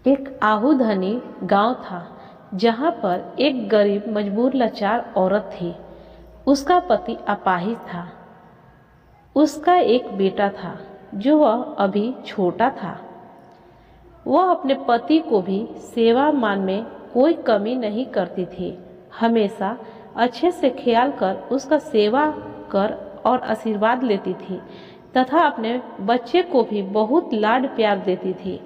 एक आहूधनी गांव था जहां पर एक गरीब मजबूर लाचार औरत थी। उसका पति अपाहिज था। उसका एक बेटा था जो वह अभी छोटा था। वह अपने पति को भी सेवा मान में कोई कमी नहीं करती थी। हमेशा अच्छे से ख्याल कर उसका सेवा कर और आशीर्वाद लेती थी तथा अपने बच्चे को भी बहुत लाड प्यार देती थी।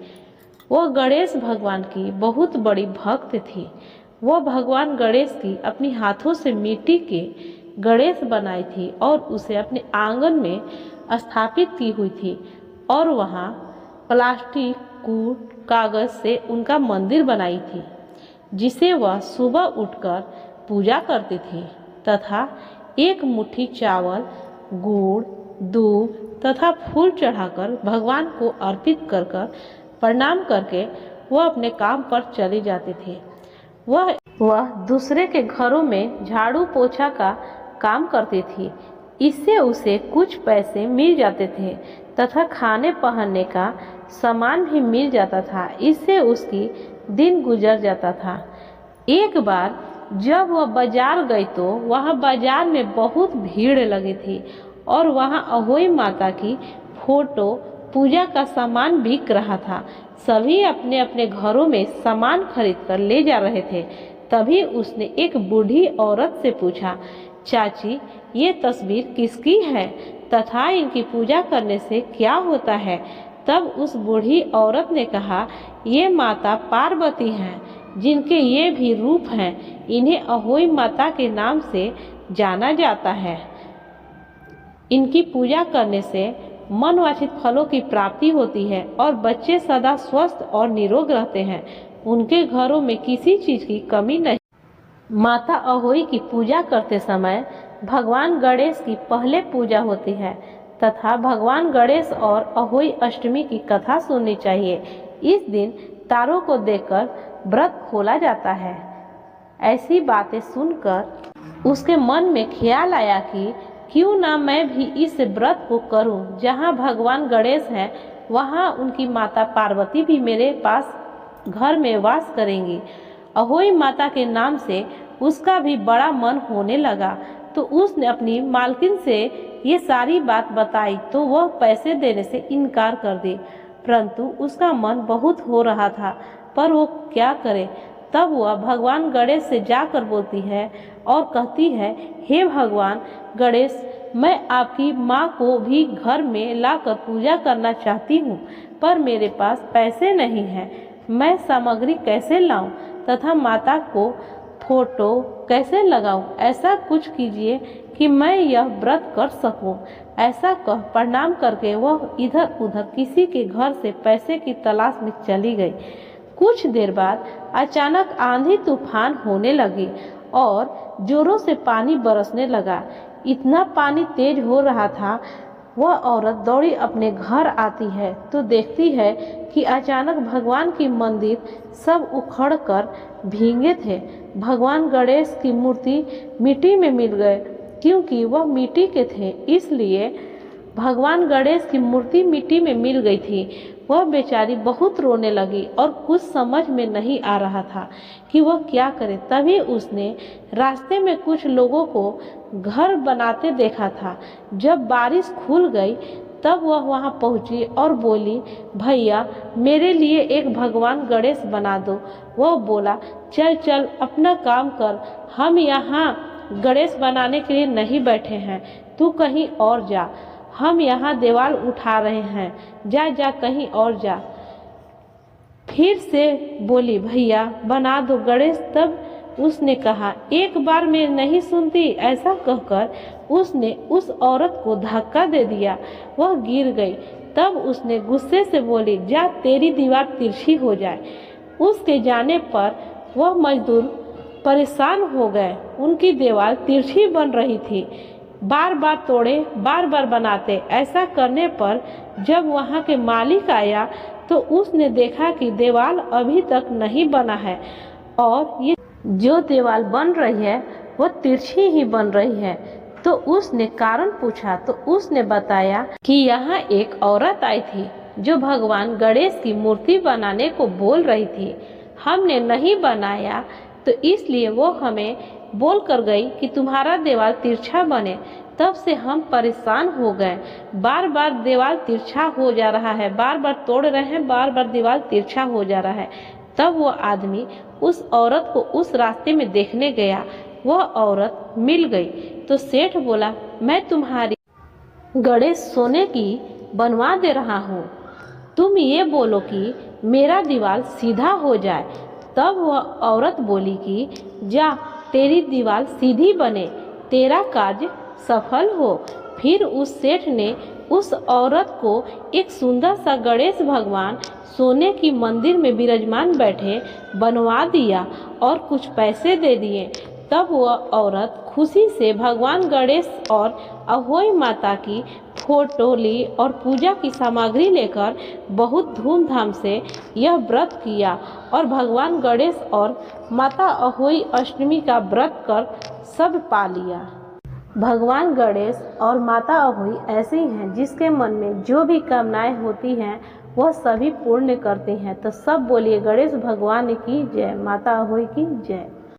वह गणेश भगवान की बहुत बड़ी भक्त थी। वह भगवान गणेश की अपनी हाथों से मिट्टी के गणेश बनाई थी और उसे अपने आंगन में स्थापित की हुई थी और वहाँ प्लास्टिक कूट कागज से उनका मंदिर बनाई थी जिसे वह सुबह उठकर पूजा करती थी तथा एक मुट्ठी चावल गुड़ दूध तथा फूल चढ़ाकर भगवान को अर्पित कर प्रणाम करके वह अपने काम पर चली जाती थी। वह दूसरे के घरों में झाड़ू पोछा का काम करती थी। इससे उसे कुछ पैसे मिल जाते थे तथा खाने पहनने का सामान भी मिल जाता था। इससे उसकी दिन गुजर जाता था। एक बार जब वह बाजार गई तो वहाँ बाजार में बहुत भीड़ लगी थी और वहाँ अहोई माता की फोटो पूजा का सामान बिक रहा था। सभी अपने अपने घरों में सामान खरीद कर ले जा रहे थे। तभी उसने एक बूढ़ी औरत से पूछा, चाची ये तस्वीर किसकी है तथा इनकी पूजा करने से क्या होता है? तब उस बूढ़ी औरत ने कहा, ये माता पार्वती हैं जिनके ये भी रूप हैं। इन्हें अहोई माता के नाम से जाना जाता है। इनकी पूजा करने से मनवांछित फलों की प्राप्ति होती है और बच्चे सदा स्वस्थ और निरोग रहते हैं। उनके घरों में किसी चीज की कमी नहीं। माता अहोई की पूजा करते समय भगवान गणेश की पहले पूजा होती है तथा भगवान गणेश और अहोई अष्टमी की कथा सुननी चाहिए। इस दिन तारों को देखकर व्रत खोला जाता है। ऐसी बातें सुनकर उसके मन में ख्याल आया कि क्यों ना मैं भी इस व्रत को करूं। जहां भगवान गणेश हैं वहां उनकी माता पार्वती भी मेरे पास घर में वास करेंगी। अहोई माता के नाम से उसका भी बड़ा मन होने लगा तो उसने अपनी मालकिन से ये सारी बात बताई तो वह पैसे देने से इनकार कर दी। परंतु उसका मन बहुत हो रहा था पर वो क्या करे। तब वह भगवान गणेश से जाकर बोलती है और कहती है, हे भगवान गणेश, मैं आपकी माँ को भी घर में लाकर पूजा करना चाहती हूँ पर मेरे पास पैसे नहीं हैं। मैं सामग्री कैसे लाऊं तथा माता को फोटो कैसे लगाऊं? ऐसा कुछ कीजिए कि मैं यह व्रत कर सकूं। ऐसा कह प्रणाम करके वह इधर उधर किसी के घर से पैसे की तलाश में चली गई। कुछ देर बाद अचानक आंधी तूफान होने लगी और जोरों से पानी बरसने लगा। इतना पानी तेज हो रहा था। वह औरत दौड़ी अपने घर आती है तो देखती है कि अचानक भगवान की मंदिर सब उखड़कर भीगे थे। भगवान गणेश की मूर्ति मिट्टी में मिल गए। क्योंकि वह मिट्टी के थे इसलिए भगवान गणेश की मूर्ति मिट्टी में मिल गई थी। वह बेचारी बहुत रोने लगी और कुछ समझ में नहीं आ रहा था कि वह क्या करे। तभी उसने रास्ते में कुछ लोगों को घर बनाते देखा था। जब बारिश खुल गई तब वह वहां पहुंची और बोली, भैया मेरे लिए एक भगवान गणेश बना दो। वह बोला, चल चल अपना काम कर, हम यहाँ गणेश बनाने के लिए नहीं बैठे हैं, तू कहीं और जा। हम यहाँ दीवार उठा रहे हैं, जा जा कहीं और जा। फिर से बोली, भैया बना दो गणेश। तब उसने कहा, एक बार में नहीं सुनती। ऐसा कहकर उसने उस औरत को धक्का दे दिया। वह गिर गई। तब उसने गुस्से से बोली, जा तेरी दीवार तिरछी हो जाए। उसके जाने पर वह मजदूर परेशान हो गए। उनकी दीवार तिरछी बन रही थी। बार बार तोड़े, बार बार बनाते। ऐसा करने पर जब वहाँ के मालिक आया तो उसने देखा कि दीवार अभी तक नहीं बना है और ये जो दीवार बन रही है वो तिरछी ही बन रही है। तो उसने कारण पूछा तो उसने बताया कि यहाँ एक औरत आई थी जो भगवान गणेश की मूर्ति बनाने को बोल रही थी। हमने नहीं बनाया तो इसलिए वो हमें बोल कर गई कि तुम्हारा दीवार तिरछा बने। तब से हम परेशान हो गए, बार बार दीवार तिरछा हो जा रहा है, बार बार तोड़ रहे हैं, बार बार दीवार तिरछा हो जा रहा है। तब वो आदमी उस औरत को उस रास्ते में देखने गया। वह औरत मिल गई तो सेठ बोला, मैं तुम्हारी गणेश सोने की बनवा दे रहा हूँ, तुम ये बोलो कि मेरा दीवार सीधा हो जाए। तब वह औरत बोली कि जा, तेरी दीवार सीधी बने, तेरा कार्य सफल हो। फिर उस सेठ ने उस औरत को एक सुंदर सा गणेश भगवान सोने की मंदिर में विराजमान बैठे बनवा दिया और कुछ पैसे दे दिए। तब वह औरत खुशी से भगवान गणेश और अहोई माता की फोटो ली और पूजा की सामग्री लेकर बहुत धूमधाम से यह व्रत किया और भगवान गणेश और माता अहोई अष्टमी का व्रत कर सब पा लिया। भगवान गणेश और माता अहोई ऐसे ही हैं जिसके मन में जो भी कामनाएं होती हैं वह सभी पूर्ण करते हैं। तो सब बोलिए गणेश भगवान की जय, माता अहोई की जय।